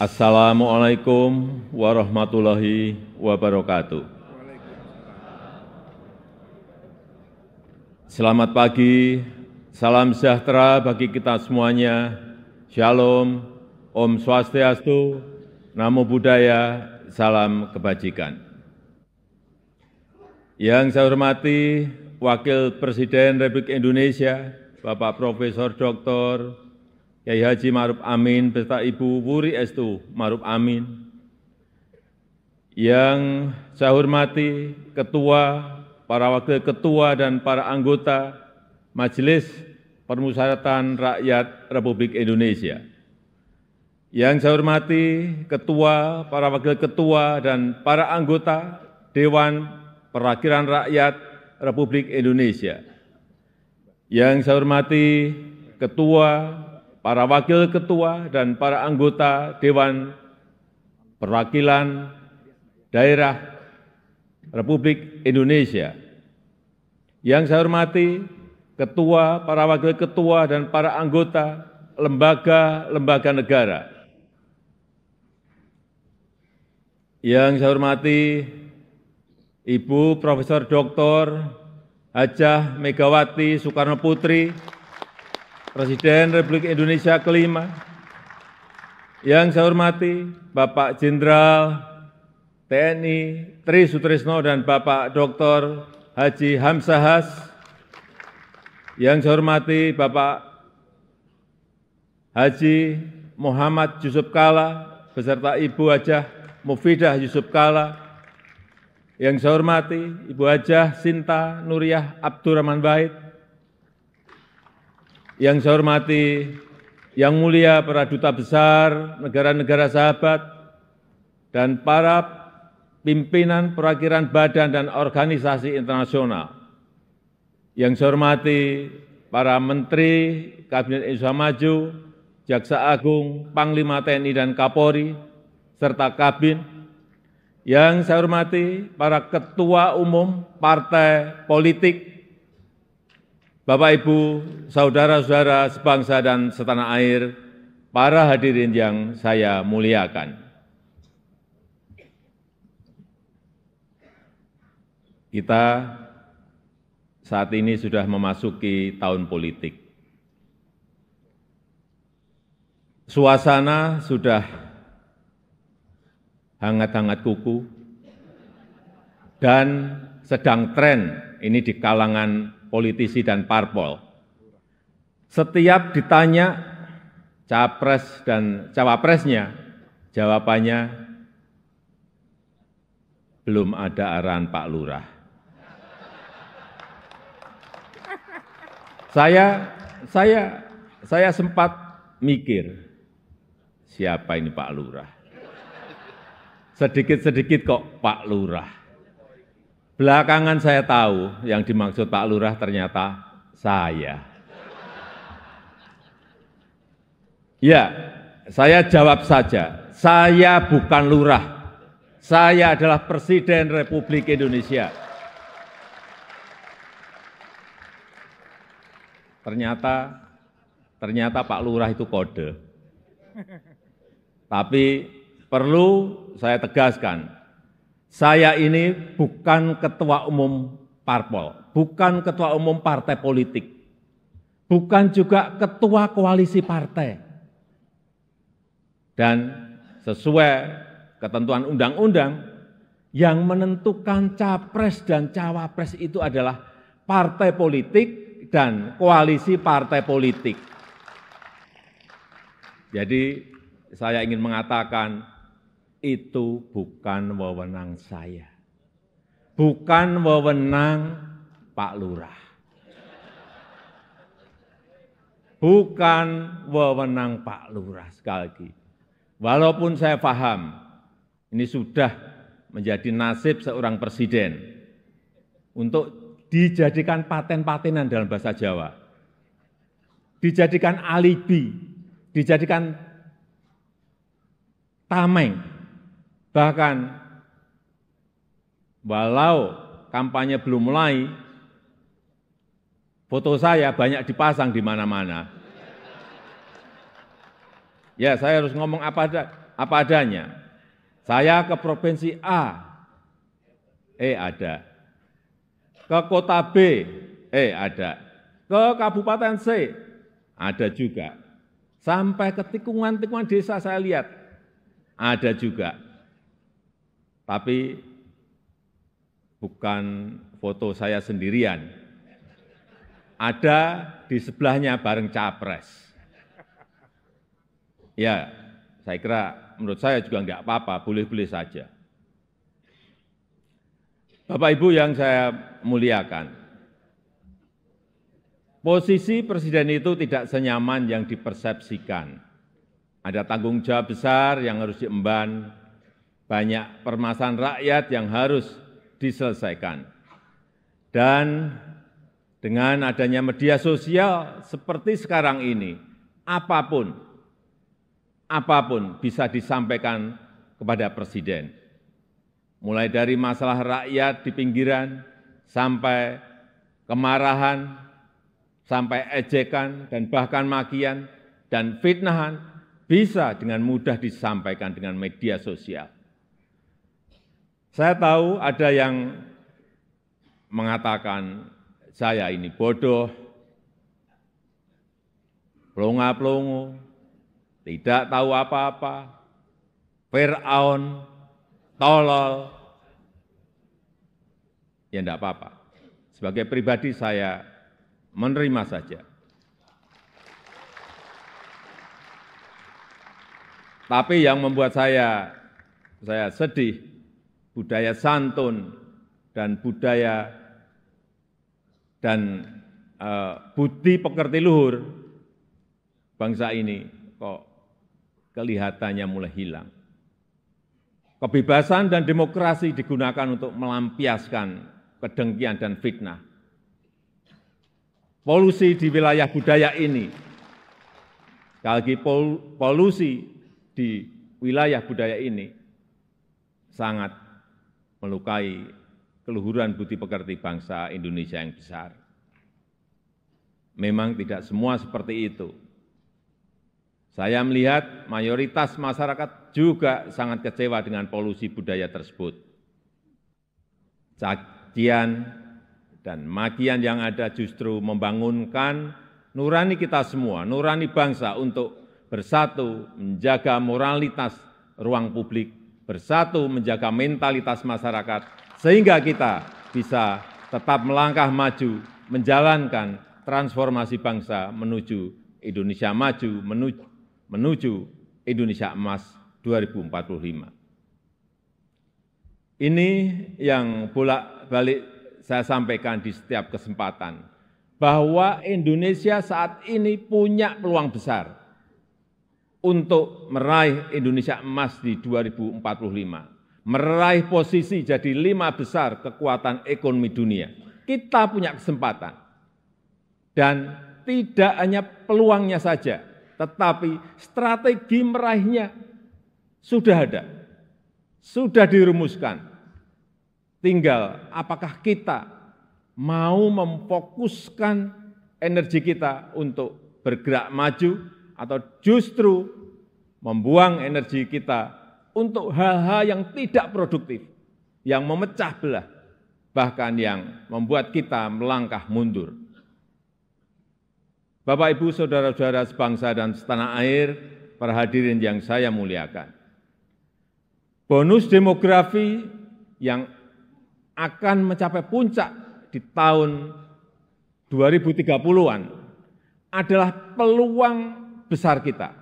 Assalamualaikum warahmatullahi wabarakatuh. Selamat pagi, salam sejahtera bagi kita semuanya. Shalom, Om Swastiastu, Namo Buddhaya, salam kebajikan. Yang saya hormati Wakil Presiden Republik Indonesia, Bapak Profesor Dr. Kyai Haji Ma'ruf Amin beserta Ibu Wuri Estu Ma'ruf Amin. Yang saya hormati Ketua, para Wakil Ketua dan para anggota Majelis Permusyawaratan Rakyat Republik Indonesia. Yang saya hormati Ketua, para Wakil Ketua dan para anggota Dewan Perwakilan Rakyat Republik Indonesia. Yang saya hormati Ketua, para Wakil Ketua dan para anggota Dewan Perwakilan Daerah Republik Indonesia. Yang saya hormati Ketua, para Wakil Ketua dan para anggota lembaga-lembaga negara. Yang saya hormati Ibu Profesor Dr. Hajah Megawati Soekarno Putri, Presiden Republik Indonesia kelima. Yang saya hormati Bapak Jenderal TNI Tri Sutrisno dan Bapak Dr. Haji Hamzahas. Yang saya hormati Bapak Haji Muhammad Yusuf Kalla beserta Ibu Hajah Mufidah Yusuf Kalla. Yang saya hormati Ibu Hajah Sinta Nuriyah Abdurrahman Wahid. Yang saya hormati Yang Mulia para Duta Besar negara-negara sahabat dan para pimpinan perwakilan badan dan organisasi internasional. Yang saya hormati para Menteri Kabinet Indonesia Maju, Jaksa Agung, Panglima TNI dan Kapolri, serta Kabin. Yang saya hormati para Ketua Umum Partai Politik, Bapak Ibu, saudara-saudara sebangsa dan setanah air, para hadirin yang saya muliakan. Kita saat ini sudah memasuki tahun politik. Suasana sudah hangat-hangat kuku dan sedang tren ini di kalangan politisi dan parpol. Setiap ditanya capres dan cawapresnya, jawabannya belum ada arahan Pak Lurah. Saya sempat mikir, siapa ini Pak Lurah? Sedikit-sedikit kok Pak Lurah. Belakangan saya tahu yang dimaksud Pak Lurah ternyata saya. Ya, saya jawab saja, saya bukan lurah. Saya adalah Presiden Republik Indonesia. Ternyata Pak Lurah itu kode. Tapi perlu saya tegaskan, saya ini bukan ketua umum parpol, bukan ketua umum partai politik, bukan juga ketua koalisi partai. Dan sesuai ketentuan undang-undang, yang menentukan capres dan cawapres itu adalah partai politik dan koalisi partai politik. Jadi saya ingin mengatakan itu bukan wewenang saya, bukan wewenang Pak Lurah, bukan wewenang Pak Lurah. Sekali lagi, walaupun saya paham ini sudah menjadi nasib seorang presiden untuk dijadikan paten-patenan dalam bahasa Jawa, dijadikan alibi, dijadikan tameng, bahkan walau kampanye belum mulai, foto saya banyak dipasang di mana-mana. Ya, saya harus ngomong apa apa adanya. Saya ke provinsi A, ada. Ke kota B, ada. Ke kabupaten C, ada juga. Sampai ke tikungan-tikungan desa saya lihat, ada juga. Tapi bukan foto saya sendirian. Ada di sebelahnya bareng capres. Ya, saya kira menurut saya juga enggak apa-apa, boleh-boleh saja. Bapak Ibu yang saya muliakan, posisi presiden itu tidak senyaman yang dipersepsikan. Ada tanggung jawab besar yang harus diemban, banyak permasalahan rakyat yang harus diselesaikan. Dan dengan adanya media sosial seperti sekarang ini, apapun bisa disampaikan kepada presiden. Mulai dari masalah rakyat di pinggiran, sampai kemarahan, sampai ejekan, dan bahkan makian, dan fitnahan, bisa dengan mudah disampaikan dengan media sosial. Saya tahu ada yang mengatakan saya ini bodoh, pelongo-pelongo, tidak tahu apa-apa, Fir'aun, tolol. Ya enggak apa-apa. Sebagai pribadi saya menerima saja. Tapi yang membuat saya sedih, budaya santun dan budaya dan budi pekerti luhur bangsa ini kok kelihatannya mulai hilang. Kebebasan dan demokrasi digunakan untuk melampiaskan kedengkian dan fitnah. Polusi di wilayah budaya ini, sekali lagi polusi di wilayah budaya ini sangat melukai keluhuran budi pekerti bangsa Indonesia yang besar. Memang tidak semua seperti itu. Saya melihat mayoritas masyarakat juga sangat kecewa dengan polusi budaya tersebut. Cacian dan makian yang ada justru membangunkan nurani kita semua, nurani bangsa untuk bersatu menjaga moralitas ruang publik, bersatu menjaga mentalitas masyarakat, sehingga kita bisa tetap melangkah maju, menjalankan transformasi bangsa menuju Indonesia maju, menuju Indonesia emas 2045. Ini yang bolak-balik saya sampaikan di setiap kesempatan, bahwa Indonesia saat ini punya peluang besar untuk meraih Indonesia emas di 2045, meraih posisi jadi 5 besar kekuatan ekonomi dunia. Kita punya kesempatan, dan tidak hanya peluangnya saja, tetapi strategi meraihnya sudah ada, sudah dirumuskan. Tinggal apakah kita mau memfokuskan energi kita untuk bergerak maju, atau justru membuang energi kita untuk hal-hal yang tidak produktif, yang memecah belah, bahkan yang membuat kita melangkah mundur. Bapak, Ibu, saudara-saudara sebangsa dan setanah air, para hadirin yang saya muliakan. Bonus demografi yang akan mencapai puncak di tahun 2030-an adalah peluang besar kita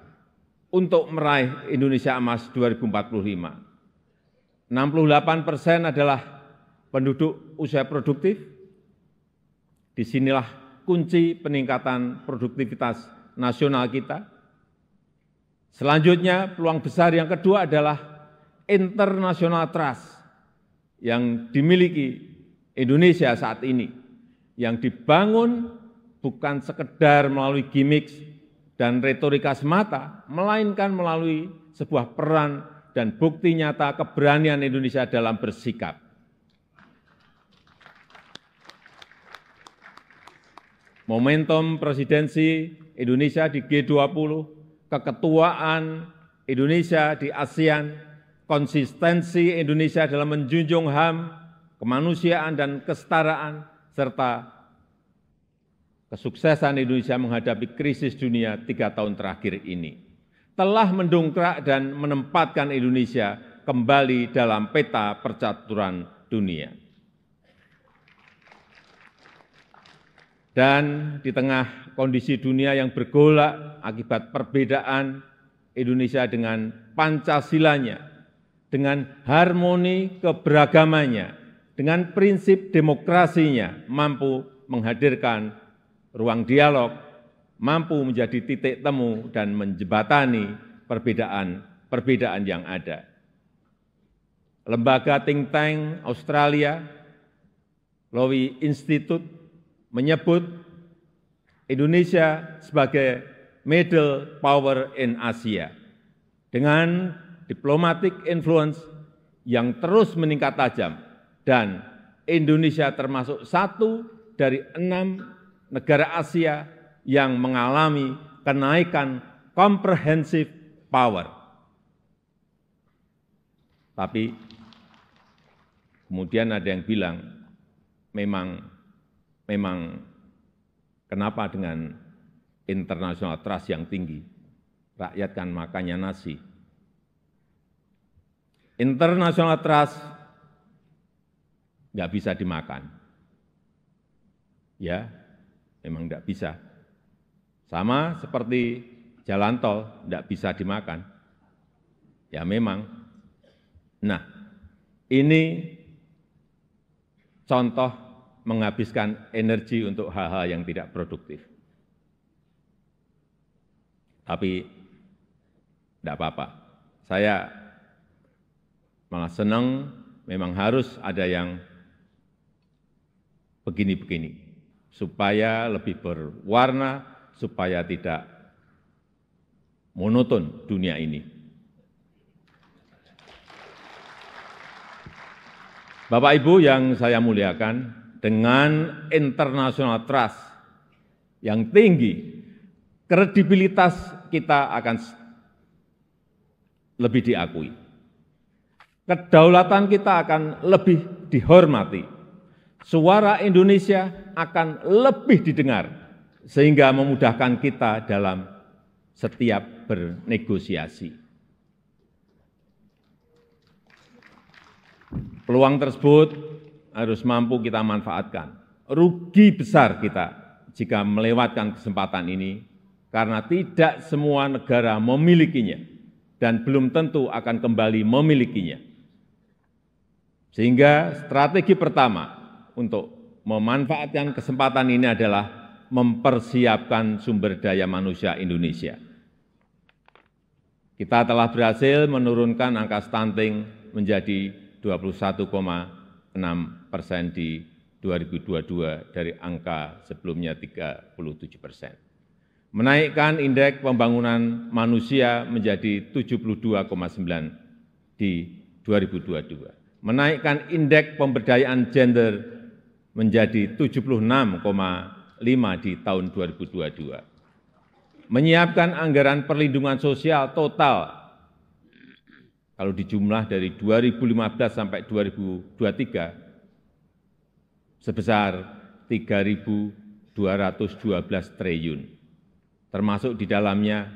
untuk meraih Indonesia emas 2045. 68% adalah penduduk usia produktif. Disinilah kunci peningkatan produktivitas nasional kita. Selanjutnya, peluang besar yang kedua adalah international trust yang dimiliki Indonesia saat ini, yang dibangun bukan sekedar melalui gimmick dan retorika semata, melainkan melalui sebuah peran dan bukti nyata keberanian Indonesia dalam bersikap. Momentum presidensi Indonesia di G20, keketuaan Indonesia di ASEAN, konsistensi Indonesia dalam menjunjung HAM, kemanusiaan dan kesetaraan, serta kesuksesan Indonesia menghadapi krisis dunia 3 tahun terakhir ini telah mendongkrak dan menempatkan Indonesia kembali dalam peta percaturan dunia. Dan di tengah kondisi dunia yang bergolak akibat perbedaan Indonesia dengan Pancasilanya, dengan harmoni keberagamannya, dengan prinsip demokrasinya, mampu menghadirkan ruang dialog, mampu menjadi titik temu dan menjembatani perbedaan yang ada. Lembaga think tank Australia, Lowy Institute, menyebut Indonesia sebagai middle power in Asia dengan diplomatic influence yang terus meningkat tajam, dan Indonesia termasuk satu dari 6 negara Asia yang mengalami kenaikan comprehensive power. Tapi kemudian ada yang bilang, memang kenapa dengan international trust yang tinggi, rakyat kan makannya nasi. International trust nggak bisa dimakan. Ya, memang nggak bisa. Sama seperti jalan tol, nggak bisa dimakan. Ya memang. Nah, ini contoh menghabiskan energi untuk hal-hal yang tidak produktif. Tapi tidak apa-apa. Saya malah senang, memang harus ada yang begini-begini, supaya lebih berwarna, supaya tidak monoton dunia ini. Bapak Ibu yang saya muliakan, dengan international trust yang tinggi, kredibilitas kita akan lebih diakui. Kedaulatan kita akan lebih dihormati. Suara Indonesia akan lebih didengar, sehingga memudahkan kita dalam setiap bernegosiasi. Peluang tersebut harus mampu kita manfaatkan. Rugi besar kita jika melewatkan kesempatan ini, karena tidak semua negara memilikinya dan belum tentu akan kembali memilikinya. Sehingga strategi pertama untuk memanfaatkan kesempatan ini adalah mempersiapkan sumber daya manusia Indonesia. Kita telah berhasil menurunkan angka stunting menjadi 21,6% di 2022 dari angka sebelumnya 37%. Menaikkan indeks pembangunan manusia menjadi 72,9 di 2022. Menaikkan indeks pemberdayaan gender menjadi 76,5 di tahun 2022. Menyiapkan anggaran perlindungan sosial total kalau dijumlah dari 2015 sampai 2023 sebesar 3.212 triliun, termasuk di dalamnya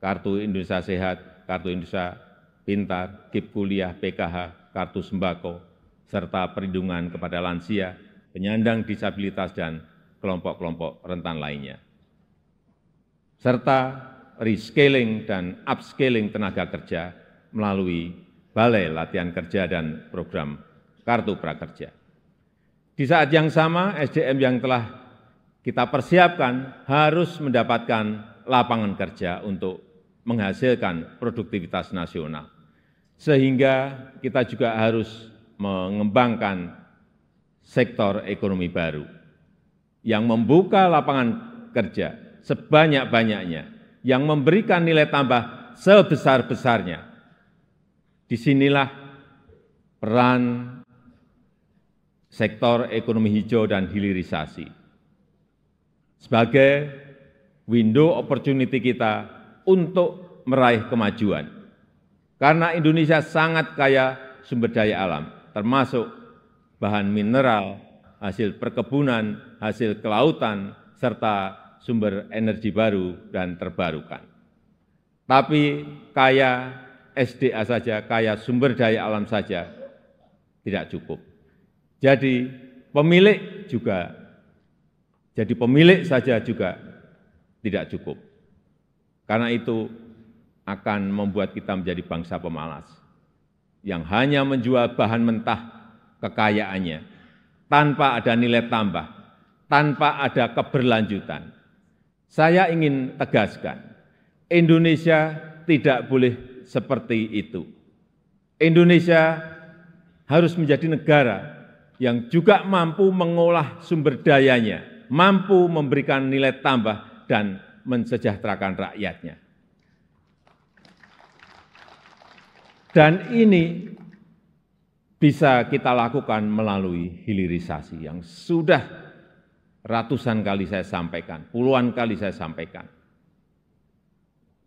Kartu Indonesia Sehat, Kartu Indonesia Pintar, KIP Kuliah, PKH, Kartu Sembako, serta perlindungan kepada lansia, penyandang disabilitas, dan kelompok-kelompok rentan lainnya, serta rescaling dan upscaling tenaga kerja melalui Balai Latihan Kerja dan program Kartu Prakerja. Di saat yang sama, SDM yang telah kita persiapkan harus mendapatkan lapangan kerja untuk menghasilkan produktivitas nasional. Sehingga kita juga harus mengembangkan sektor ekonomi baru yang membuka lapangan kerja sebanyak-banyaknya, yang memberikan nilai tambah sebesar-besarnya. Disinilah peran sektor ekonomi hijau dan hilirisasi sebagai window opportunity kita untuk meraih kemajuan. Karena Indonesia sangat kaya sumber daya alam, termasuk bahan mineral, hasil perkebunan, hasil kelautan, serta sumber energi baru dan terbarukan. Tapi kaya SDA saja, kaya sumber daya alam saja tidak cukup. Jadi pemilik saja juga tidak cukup. Karena itu akan membuat kita menjadi bangsa pemalas yang hanya menjual bahan mentah kekayaannya tanpa ada nilai tambah, tanpa ada keberlanjutan. Saya ingin tegaskan, Indonesia tidak boleh seperti itu. Indonesia harus menjadi negara yang juga mampu mengolah sumber dayanya, mampu memberikan nilai tambah dan mensejahterakan rakyatnya. Dan ini bisa kita lakukan melalui hilirisasi yang sudah ratusan kali saya sampaikan, puluhan kali saya sampaikan.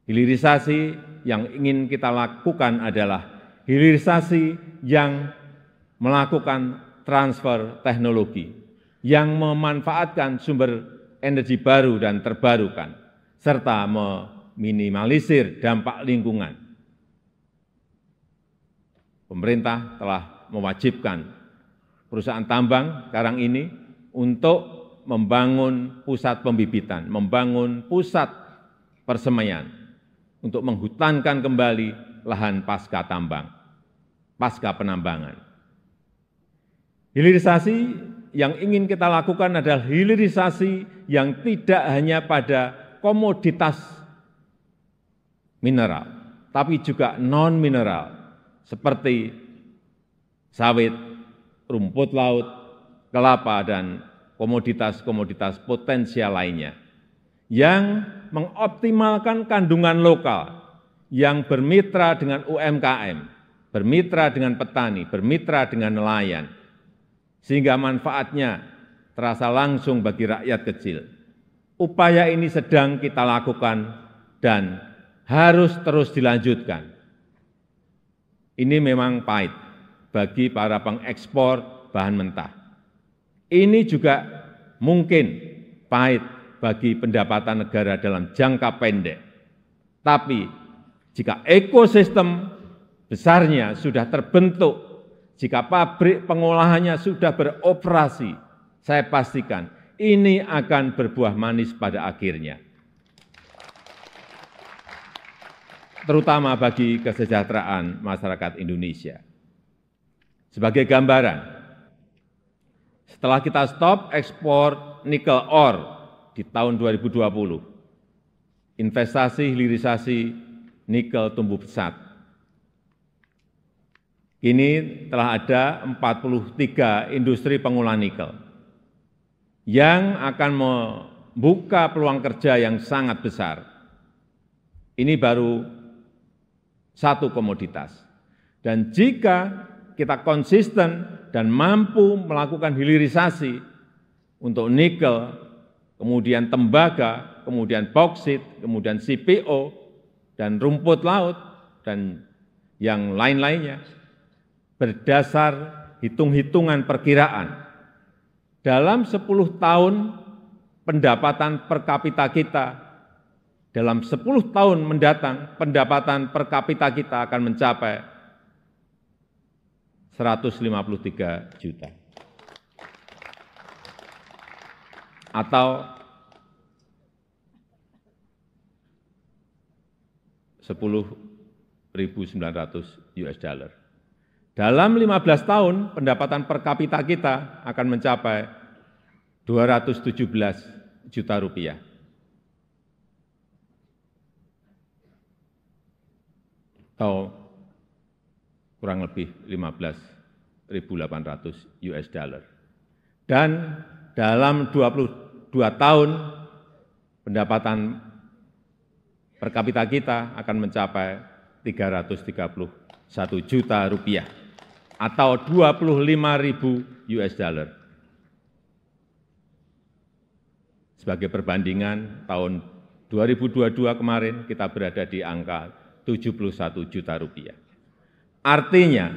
Hilirisasi yang ingin kita lakukan adalah hilirisasi yang melakukan transfer teknologi, yang memanfaatkan sumber energi baru dan terbarukan, serta meminimalisir dampak lingkungan. Pemerintah telah mewajibkan perusahaan tambang sekarang ini untuk membangun pusat pembibitan, membangun pusat persemaian, untuk menghutankan kembali lahan pasca tambang, pasca penambangan. Hilirisasi yang ingin kita lakukan adalah hilirisasi yang tidak hanya pada komoditas mineral, tapi juga non-mineral, seperti sawit, rumput laut, kelapa, dan komoditas-komoditas potensial lainnya, yang mengoptimalkan kandungan lokal, yang bermitra dengan UMKM, bermitra dengan petani, bermitra dengan nelayan, sehingga manfaatnya terasa langsung bagi rakyat kecil. Upaya ini sedang kita lakukan dan harus terus dilanjutkan. Ini memang pahit bagi para pengekspor bahan mentah. Ini juga mungkin pahit bagi pendapatan negara dalam jangka pendek. Tapi jika ekosistem besarnya sudah terbentuk, jika pabrik pengolahannya sudah beroperasi, saya pastikan ini akan berbuah manis pada akhirnya. Terutama bagi kesejahteraan masyarakat Indonesia. Sebagai gambaran, setelah kita stop ekspor nikel ore di tahun 2020, investasi hilirisasi nikel tumbuh pesat. Kini telah ada 43 industri pengolahan nikel yang akan membuka peluang kerja yang sangat besar. Ini baru satu komoditas. Dan jika kita konsisten dan mampu melakukan hilirisasi untuk nikel, kemudian tembaga, kemudian bauksit, kemudian CPO, dan rumput laut, dan yang lain-lainnya, berdasar hitung-hitungan perkiraan, dalam 10 tahun pendapatan per kapita kita, dalam 10 tahun mendatang, pendapatan per kapita kita akan mencapai 153 juta. Atau 10.900 US dollar. Dalam 15 tahun, pendapatan per kapita kita akan mencapai 217 juta rupiah. Atau kurang lebih 15.800 US dollar. Dan dalam 22 tahun, pendapatan per kapita kita akan mencapai 331 juta rupiah atau 25.000 US dollar. Sebagai perbandingan, tahun 2022 kemarin kita berada di angka 71 juta rupiah. Artinya,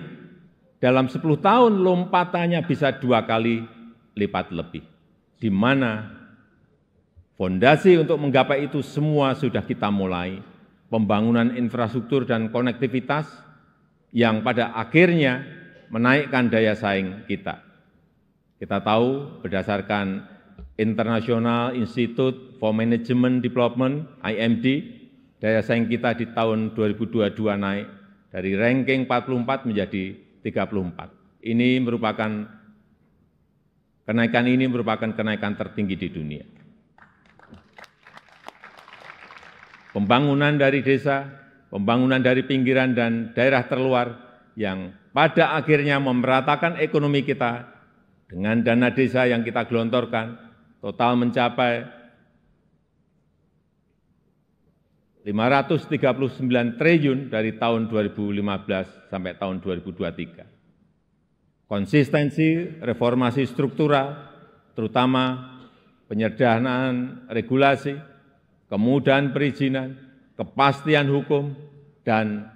dalam 10 tahun lompatannya bisa 2 kali lipat lebih, di mana fondasi untuk menggapai itu semua sudah kita mulai, pembangunan infrastruktur dan konektivitas yang pada akhirnya menaikkan daya saing kita. Kita tahu berdasarkan International Institute for Management Development, IMD, daya saing kita di tahun 2022 naik dari ranking 44 menjadi 34. Kenaikan ini merupakan kenaikan tertinggi di dunia. Pembangunan dari desa, pembangunan dari pinggiran dan daerah terluar yang pada akhirnya memeratakan ekonomi kita dengan dana desa yang kita gelontorkan total mencapai 539 triliun dari tahun 2015 sampai tahun 2023. Konsistensi reformasi struktural, terutama penyederhanaan regulasi, kemudahan perizinan, kepastian hukum, dan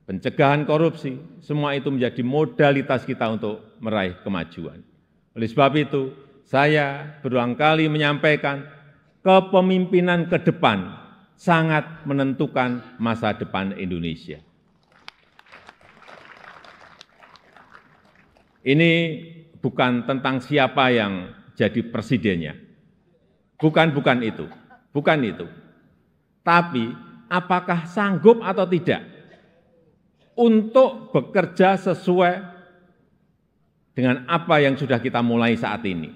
pencegahan korupsi, semua itu menjadi modalitas kita untuk meraih kemajuan. Oleh sebab itu, saya berulang kali menyampaikan kepemimpinan ke depan sangat menentukan masa depan Indonesia. Ini bukan tentang siapa yang jadi presidennya. Bukan itu. Bukan itu. Tapi apakah sanggup atau tidak untuk bekerja sesuai dengan apa yang sudah kita mulai saat ini.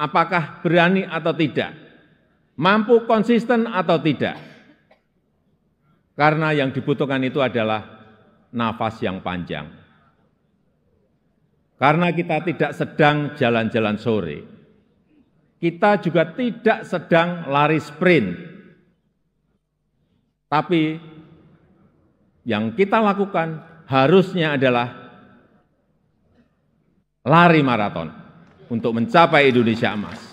Apakah berani atau tidak? Mampu konsisten atau tidak? Karena yang dibutuhkan itu adalah nafas yang panjang. Karena kita tidak sedang jalan-jalan sore. Kita juga tidak sedang lari sprint. Tapi yang kita lakukan harusnya adalah lari maraton untuk mencapai Indonesia emas.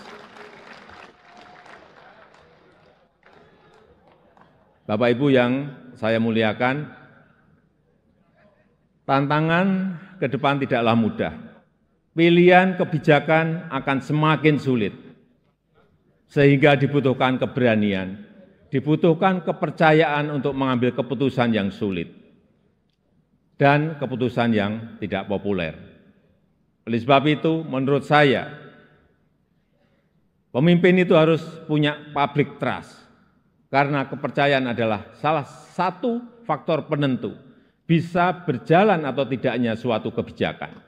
Bapak Ibu yang saya muliakan, tantangan ke depan tidaklah mudah. Pilihan kebijakan akan semakin sulit, sehingga dibutuhkan keberanian, dibutuhkan kepercayaan untuk mengambil keputusan yang sulit, dan keputusan yang tidak populer. Oleh sebab itu, menurut saya, pemimpin itu harus punya public trust, karena kepercayaan adalah salah satu faktor penentu bisa berjalan atau tidaknya suatu kebijakan,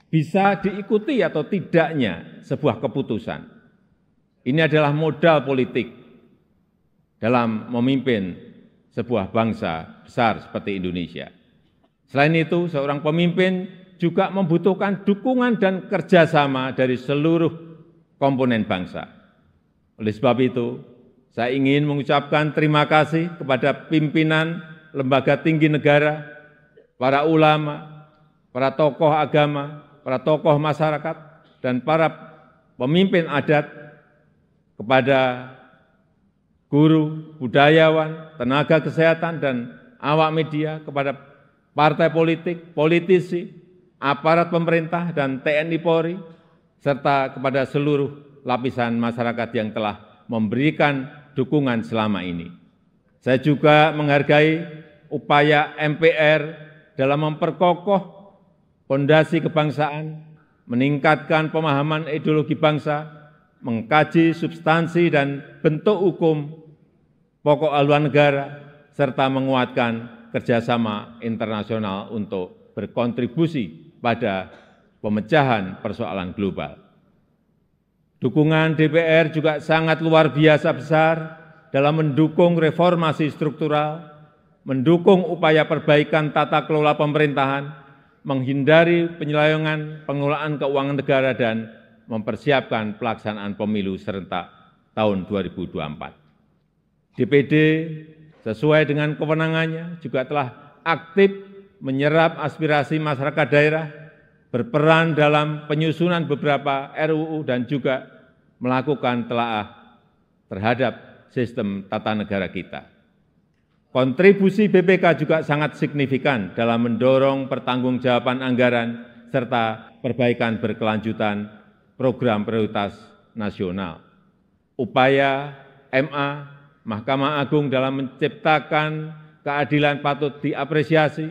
bisa diikuti atau tidaknya sebuah keputusan. Ini adalah modal politik dalam memimpin sebuah bangsa besar seperti Indonesia. Selain itu, seorang pemimpin juga membutuhkan dukungan dan kerjasama dari seluruh komponen bangsa. Oleh sebab itu, saya ingin mengucapkan terima kasih kepada pimpinan lembaga tinggi negara, para ulama, para tokoh agama, para tokoh masyarakat, dan para pemimpin adat, kepada guru, budayawan, tenaga kesehatan, dan awak media, kepada partai politik, politisi, aparat pemerintah, dan TNI Polri, serta kepada seluruh lapisan masyarakat yang telah memberikan dukungan selama ini. Saya juga menghargai upaya MPR dalam memperkokoh fondasi kebangsaan, meningkatkan pemahaman ideologi bangsa, mengkaji substansi dan bentuk hukum pokok haluan negara, serta menguatkan kerjasama internasional untuk berkontribusi pada pemecahan persoalan global. Dukungan DPR juga sangat luar biasa besar dalam mendukung reformasi struktural, mendukung upaya perbaikan tata kelola pemerintahan, menghindari penyelewengan pengelolaan keuangan negara, dan mempersiapkan pelaksanaan pemilu serentak tahun 2024. DPD sesuai dengan kewenangannya juga telah aktif menyerap aspirasi masyarakat daerah, berperan dalam penyusunan beberapa RUU, dan juga melakukan telaah terhadap sistem tata negara kita. Kontribusi BPK juga sangat signifikan dalam mendorong pertanggungjawaban anggaran serta perbaikan berkelanjutan program prioritas nasional. Upaya MA, Mahkamah Agung dalam menciptakan keadilan patut diapresiasi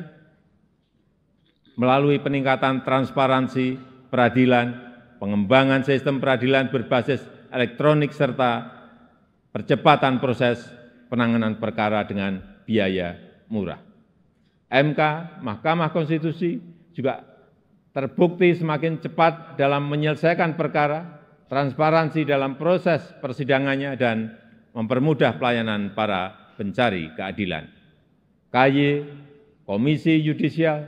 melalui peningkatan transparansi peradilan, pengembangan sistem peradilan berbasis elektronik, serta percepatan proses penanganan perkara dengan biaya murah. MK, Mahkamah Konstitusi, juga terbukti semakin cepat dalam menyelesaikan perkara, transparansi dalam proses persidangannya, dan mempermudah pelayanan para pencari keadilan. KY, Komisi Yudisial,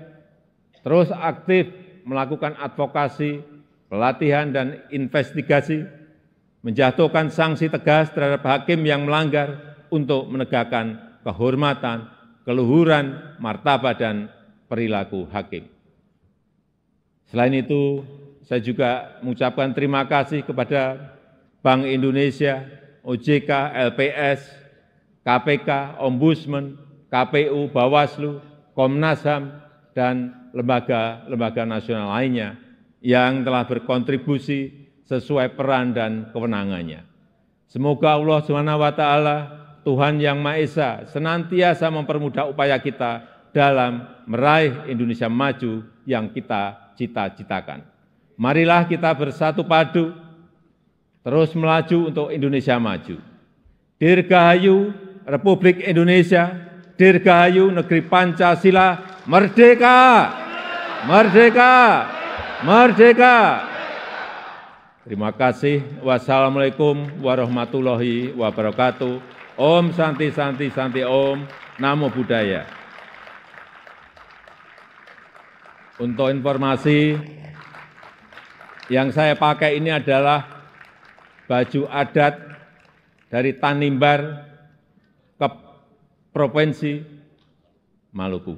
terus aktif melakukan advokasi, pelatihan, dan investigasi, menjatuhkan sanksi tegas terhadap hakim yang melanggar untuk menegakkan kehormatan, keluhuran, martabat, dan perilaku hakim. Selain itu, saya juga mengucapkan terima kasih kepada Bank Indonesia, OJK, LPS, KPK, Ombudsman, KPU, Bawaslu, Komnas HAM, dan lembaga-lembaga nasional lainnya yang telah berkontribusi sesuai peran dan kewenangannya. Semoga Allah SWT, Tuhan Yang Maha Esa, senantiasa mempermudah upaya kita dalam meraih Indonesia maju yang kita cita-citakan. Marilah kita bersatu padu, terus melaju untuk Indonesia maju. Dirgahayu Republik Indonesia, Dirgahayu Negeri Pancasila, merdeka! Merdeka! Merdeka! Terima kasih. Wassalamualaikum warahmatullahi wabarakatuh. Om Santi Santi Santi Om, Namo Buddhaya. Untuk informasi, yang saya pakai ini adalah baju adat dari Tanimbar ke Provinsi Maluku.